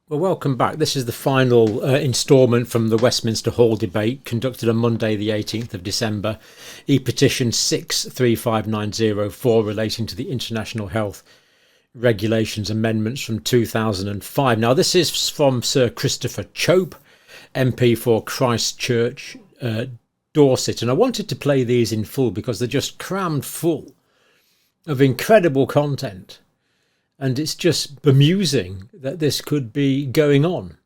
Well, welcome back. This is the final instalment from the Westminster Hall debate conducted on Monday, the 18th of December. E-petition 635904 relating to the International Health Regulations Amendments from 2005. Now, this is from Sir Christopher Chope, MP for Christchurch, Dorset. And I wanted to play these in full because they're just crammed full of incredible content. And it's just bemusing that this could be going on.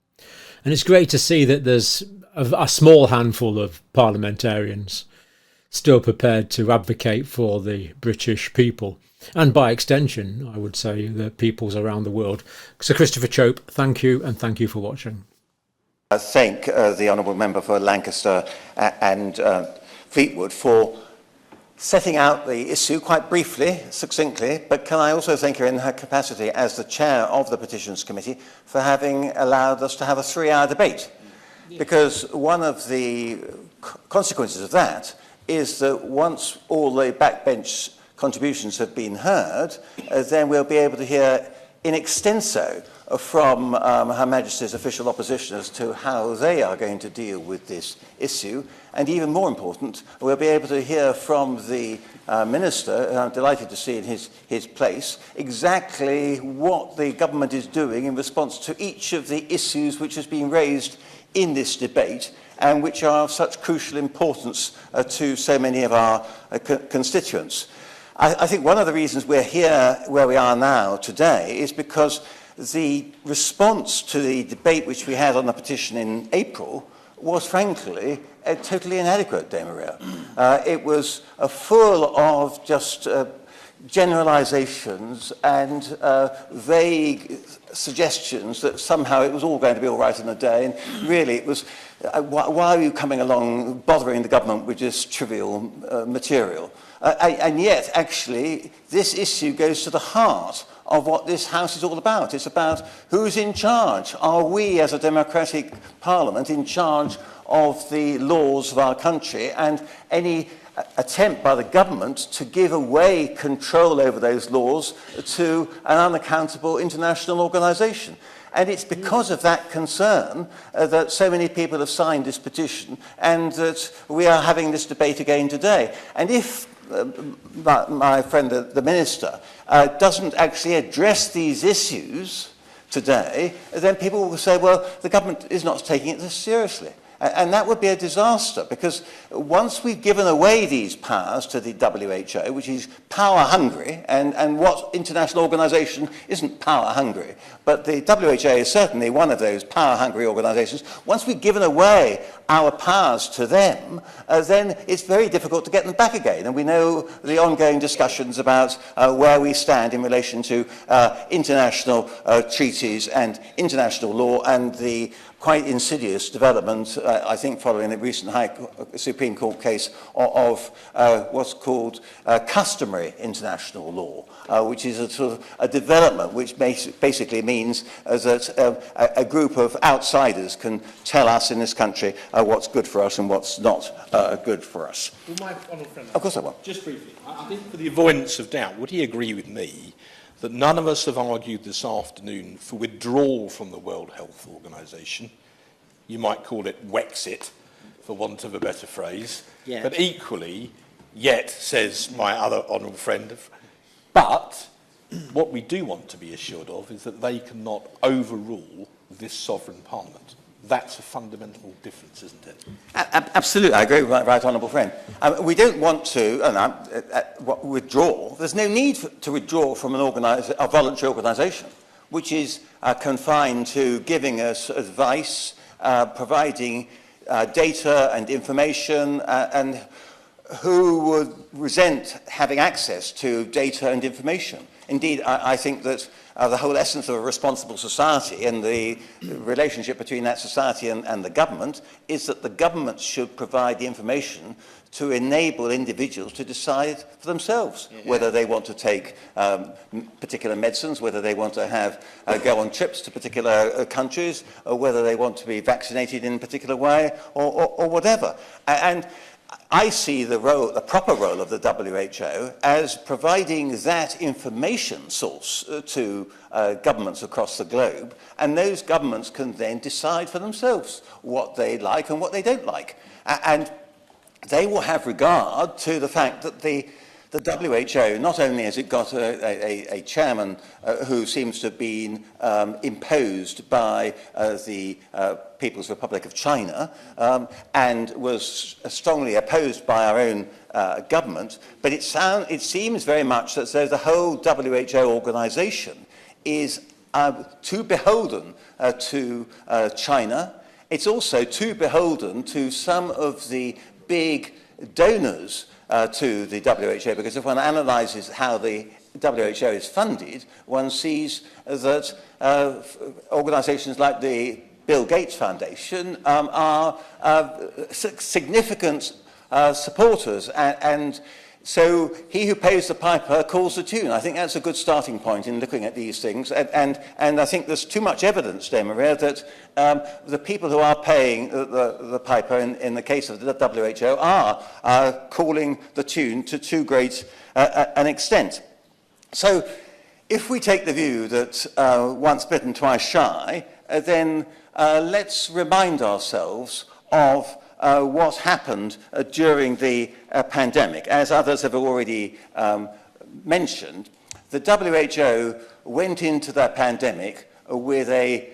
And it's great to see that there's a small handful of parliamentarians still prepared to advocate for the British people. And by extension, I would say, the peoples around the world. So Christopher Chope, thank you, and thank you for watching. I thank the Honourable Member for Lancaster and Fleetwood for setting out the issue quite briefly, succinctly, but can I also thank her in her capacity as the chair of the Petitions Committee for having allowed us to have a 3-hour debate. Because one of the consequences of that is that once all the backbench contributions have been heard, then we'll be able to hear in extenso from Her Majesty's official opposition as to how they are going to deal with this issue. And even more important, we'll be able to hear from the Minister, who I'm delighted to see in his place, exactly what the government is doing in response to each of the issues which has been raised in this debate and which are of such crucial importance to so many of our constituents. I think one of the reasons we're here where we are now today is because the response to the debate which we had on the petition in April was frankly totally inadequate, Dame Maria. It was full of just generalisations and vague suggestions that somehow it was all going to be all right in a day, and really it was, why are you coming along bothering the government with this trivial material? And yet, actually, this issue goes to the heart of what this House is all about. It's about who's in charge. Are we, as a democratic parliament, in charge of the laws of our country? And any attempt by the government to give away control over those laws to an unaccountable international organisation. And it's because of that concern that so many people have signed this petition and that we are having this debate again today. And if my friend, the Minister, doesn't actually address these issues today, then people will say, well, the government is not taking it this seriously. And that would be a disaster, because once we've given away these powers to the WHO, which is power hungry, and what international organisation isn't power hungry, but the WHO is certainly one of those power hungry organisations. Once we've given away our powers to them, then it's very difficult to get them back again. And we know the ongoing discussions about where we stand in relation to international treaties and international law, and the quite insidious development, I think following the recent Supreme Court case of what's called customary international law, which is a sort of a development which basically means that a group of outsiders can tell us in this country what's good for us and what's not good for us. Well, my honourable friend, of course I will. Just briefly, I think for the avoidance of doubt, would he agree with me that none of us have argued this afternoon for withdrawal from the World Health Organization? You might call it Wexit, for want of a better phrase. Yeah. But equally, yet, says my other honourable friend, but what we do want to be assured of is that they cannot overrule this sovereign parliament. That's a fundamental difference, isn't it? Absolutely, I agree with my right honourable friend. We don't want to withdraw. There's no need to withdraw from a voluntary organisation, which is confined to giving us advice, providing data and information, and who would resent having access to data and information. Indeed, I think that the whole essence of a responsible society and the relationship between that society and the government is that the government should provide the information to enable individuals to decide for themselves whether they want to take particular medicines, whether they want to go on trips to particular countries, or whether they want to be vaccinated in a particular way, or whatever. And I see the proper role of the WHO as providing that information source to governments across the globe, and those governments can then decide for themselves what they like and what they don't like. And they will have regard to the fact that the WHO, not only has it got a chairman who seems to have been imposed by the People's Republic of China and was strongly opposed by our own government, but it seems very much as though the whole WHO organisation is too beholden to China. It's also too beholden to some of the big donors to the WHO, because if one analyses how the WHO is funded, one sees that organisations like the Bill Gates Foundation are significant supporters, and so he who pays the piper calls the tune. I think that's a good starting point in looking at these things, and I think there's too much evidence, Maria, that the people who are paying the piper in the case of the WHO are calling the tune to too great an extent. So if we take the view that once bitten, twice shy, then let's remind ourselves of what happened during the pandemic. As others have already mentioned, the WHO went into that pandemic with a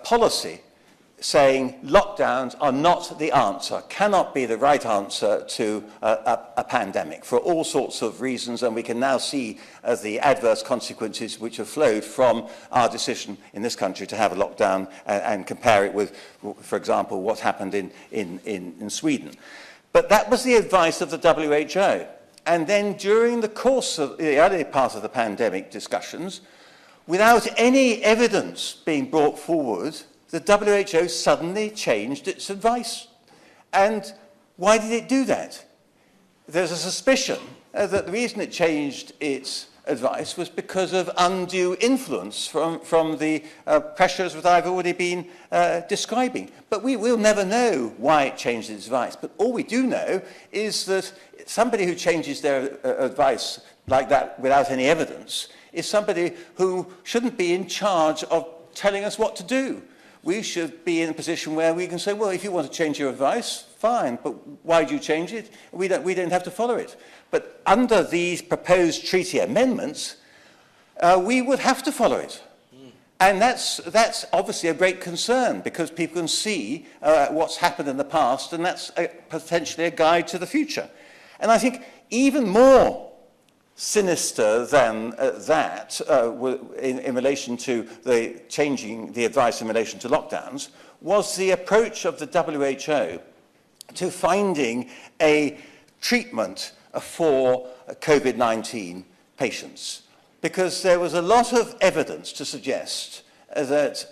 policy saying lockdowns are not the answer, cannot be the right answer to a pandemic for all sorts of reasons, and we can now see the adverse consequences which have flowed from our decision in this country to have a lockdown and compare it with, for example, what happened in Sweden. But that was the advice of the WHO. And then during the course of the early part of the pandemic discussions, without any evidence being brought forward, the WHO suddenly changed its advice. And why did it do that? There's a suspicion that the reason it changed its advice was because of undue influence from the pressures that I've already been describing. But we will never know why it changed its advice. But all we do know is that somebody who changes their advice like that without any evidence is somebody who shouldn't be in charge of telling us what to do. We should be in a position where we can say, well, if you want to change your advice, fine, but why do you change it? We don't have to follow it. But under these proposed treaty amendments, we would have to follow it. And that's obviously a great concern, because people can see what's happened in the past, and that's potentially a guide to the future. And I think even more sinister than that in relation to the changing the advice in relation to lockdowns was the approach of the WHO to finding a treatment for COVID-19 patients, because there was a lot of evidence to suggest that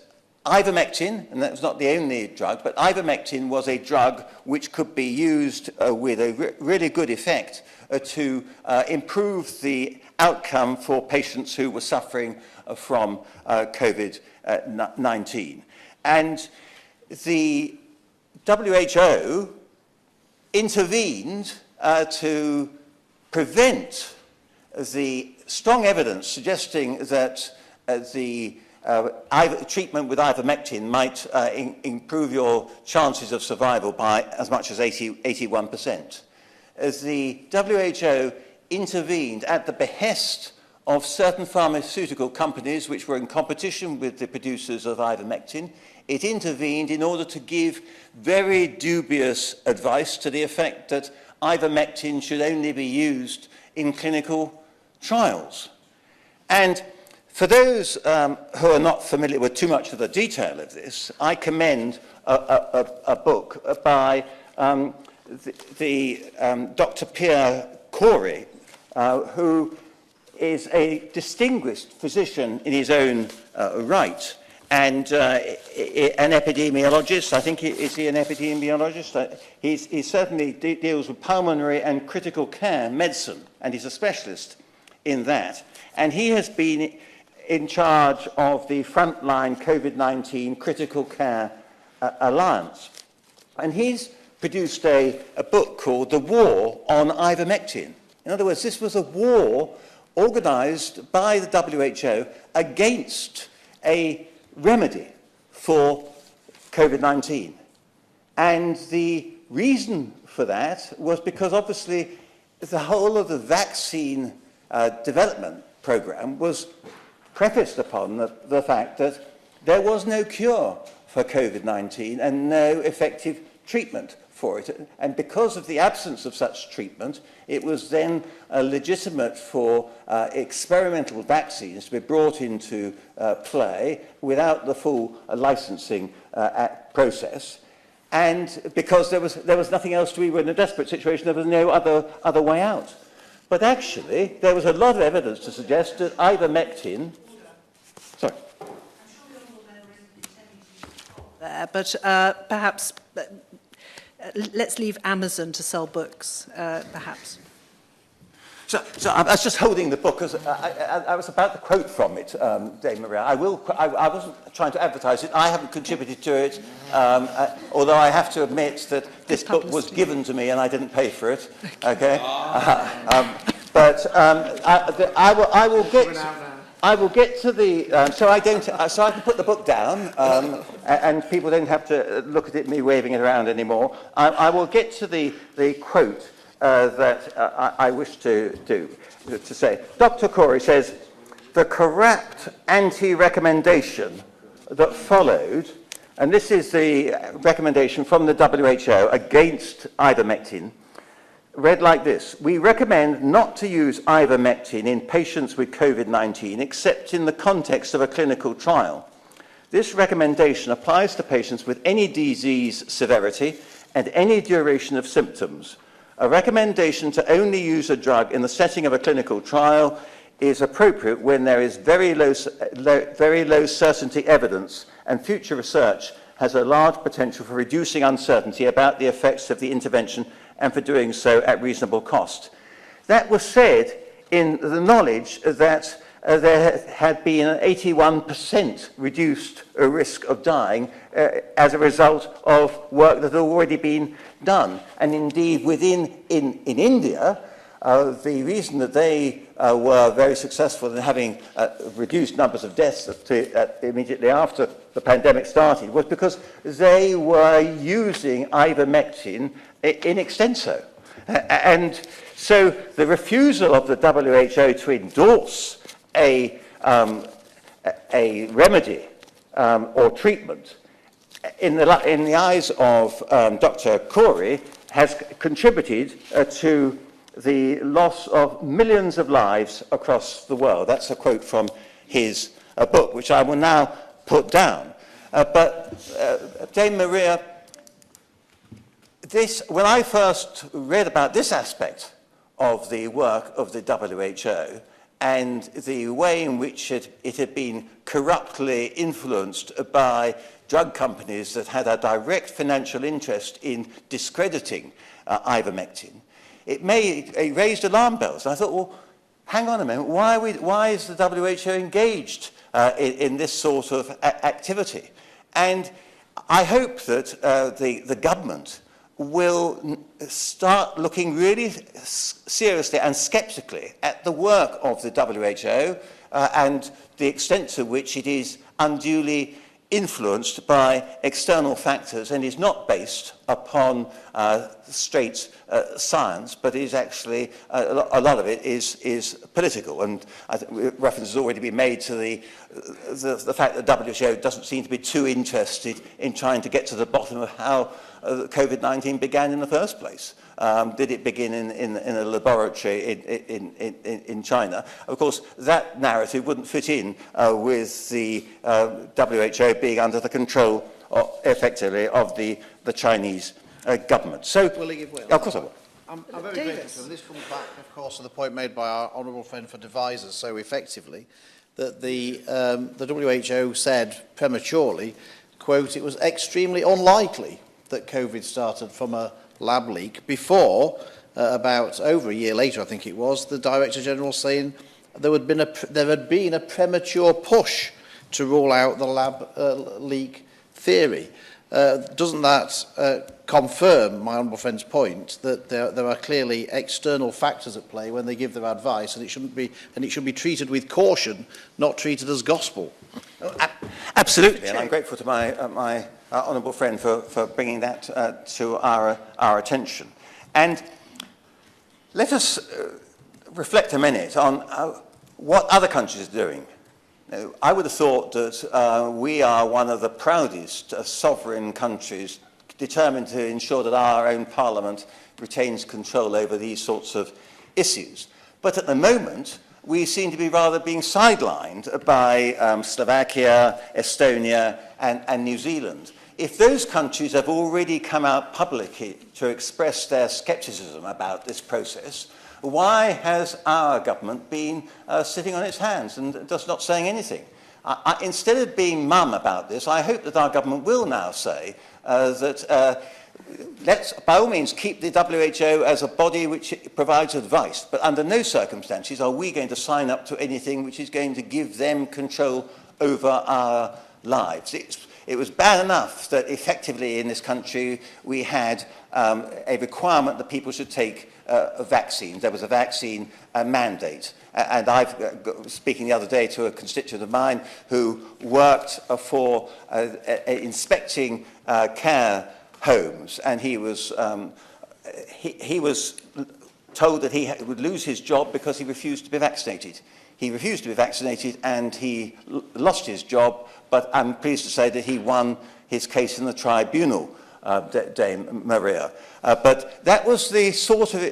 ivermectin, and that's not the only drug, but ivermectin was a drug which could be used with a really good effect to improve the outcome for patients who were suffering from COVID-19. And the WHO intervened to prevent the strong evidence suggesting that the treatment with ivermectin might improve your chances of survival by as much as 81%. As the WHO intervened at the behest of certain pharmaceutical companies which were in competition with the producers of ivermectin, it intervened in order to give very dubious advice to the effect that ivermectin should only be used in clinical trials. And for those who are not familiar with too much of the detail of this, I commend a book by Dr. Pierre Corey, who is a distinguished physician in his own right, and an epidemiologist. I think is he an epidemiologist? He certainly deals with pulmonary and critical care medicine, and he's a specialist in that. And he has been in charge of the Frontline COVID-19 Critical Care Alliance. And he's produced a book called The War on Ivermectin. In other words, this was a war organised by the WHO against a remedy for COVID-19. And the reason for that was because obviously the whole of the vaccine development programme was prefaced upon the fact that there was no cure for COVID-19 and no effective treatment for it. And because of the absence of such treatment, it was then legitimate for experimental vaccines to be brought into play without the full licensing process. And because there was nothing else we were in a desperate situation, there was no other way out. But actually, there was a lot of evidence to suggest that ivermectin... Sorry. There, but perhaps let's leave Amazon to sell books, perhaps. So I was just holding the book, as I was about to quote from it, Dame Maria. I wasn't trying to advertise it. I haven't contributed to it, although I have to admit that this book was given to me and I didn't pay for it. Okay, but I will get to the so I can put the book down, and people don't have to look at me waving it around anymore. I will get to the quote that I wish to say. Dr. Corey says, the corrupt anti-recommendation that followed, and this is the recommendation from the WHO against ivermectin, read like this: we recommend not to use ivermectin in patients with COVID-19 except in the context of a clinical trial. This recommendation applies to patients with any disease severity and any duration of symptoms. A recommendation to only use a drug in the setting of a clinical trial is appropriate when there is very low certainty evidence and future research has a large potential for reducing uncertainty about the effects of the intervention and for doing so at reasonable cost. That was said in the knowledge that there had been an 81% reduced risk of dying as a result of work that had already been done. And indeed, in India, the reason that they were very successful in having reduced numbers of deaths immediately after the pandemic started was because they were using ivermectin in extenso. And so the refusal of the WHO to endorse a remedy or treatment in the eyes of Dr. Corey has contributed to the loss of millions of lives across the world. That's a quote from his book, which I will now put down. But Dame Maria, when I first read about this aspect of the work of the WHO and the way in which it had been corruptly influenced by drug companies that had a direct financial interest in discrediting ivermectin, it raised alarm bells. And I thought, well, hang on a minute, why is the WHO engaged in this sort of activity? And I hope that the government will start looking really seriously and sceptically at the work of the WHO and the extent to which it is unduly influenced by external factors and is not based upon straight science, but is actually, a lot of it is political. And reference has already been made to the fact that the WHO doesn't seem to be too interested in trying to get to the bottom of how COVID-19 began in the first place. Did it begin in a laboratory in China? Of course, that narrative wouldn't fit in with the WHO being under the control, effectively, of the Chinese government. So, will he give way? Of course I will. I'm very grateful. And this comes back, of course, to the point made by our honourable friend for devisers so effectively, that the WHO said prematurely, quote, it was extremely unlikely that COVID started from a lab leak before, about over a year later, I think it was, the Director General saying there had been a premature push to rule out the lab leak theory. doesn't that confirm my honourable friend's point that there are clearly external factors at play when they give their advice, and it should be treated with caution, not treated as gospel? Absolutely, and I'm grateful to my honourable friend for bringing that to our attention. And let us reflect a minute on what other countries are doing. Now, I would have thought that we are one of the proudest sovereign countries determined to ensure that our own parliament retains control over these sorts of issues. But at the moment, we seem to be rather being sidelined by Slovakia, Estonia, and New Zealand. If those countries have already come out publicly to express their scepticism about this process, why has our government been sitting on its hands and just not saying anything? Instead of being mum about this, I hope that our government will now say that let's, by all means, keep the WHO as a body which provides advice, but under no circumstances are we going to sign up to anything which is going to give them control over our lives. It was bad enough that effectively in this country we had a requirement that people should take vaccines. There was a vaccine mandate. And speaking the other day to a constituent of mine who worked for inspecting care homes, and he was told that he would lose his job because he refused to be vaccinated. He refused to be vaccinated and he lost his job, but I'm pleased to say that he won his case in the tribunal, Dame Maria. But that was the sort of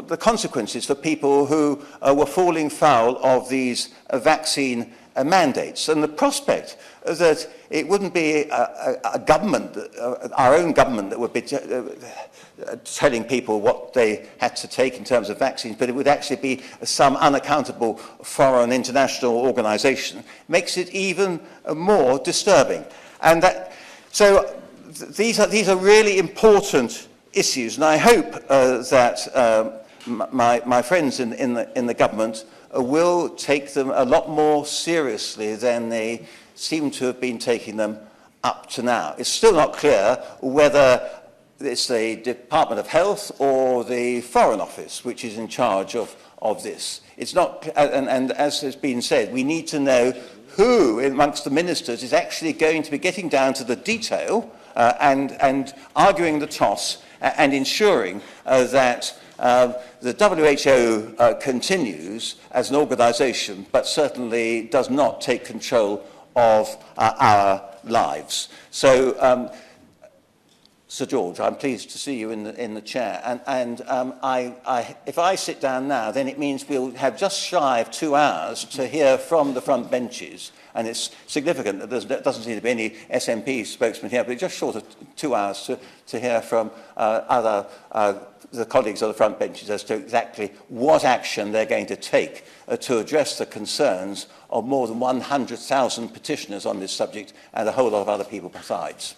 the consequences for people who were falling foul of these vaccine mandates. And the prospect that it wouldn't be a government, our own government, that would be telling people what they had to take in terms of vaccines, but it would actually be some unaccountable foreign international organisation, makes it even more disturbing. And so these are really important issues, and I hope that my friends in the government will take them a lot more seriously than they seem to have been taking them up to now. It's still not clear whether it's the Department of Health or the Foreign Office which is in charge of this. It's not, and as has been said, we need to know who amongst the ministers is actually going to be getting down to the detail and arguing the toss and ensuring that the WHO continues as an organisation, but certainly does not take control of our lives. So, Sir George, I'm pleased to see you in the chair, and if I sit down now, then it means we'll have just shy of 2 hours to hear from the front benches, and it's significant that there doesn't seem to be any SNP spokesman here, but it's just short of 2 hours to hear from the colleagues of the front benches as to exactly what action they're going to take to address the concerns of more than 100,000 petitioners on this subject and a whole lot of other people besides.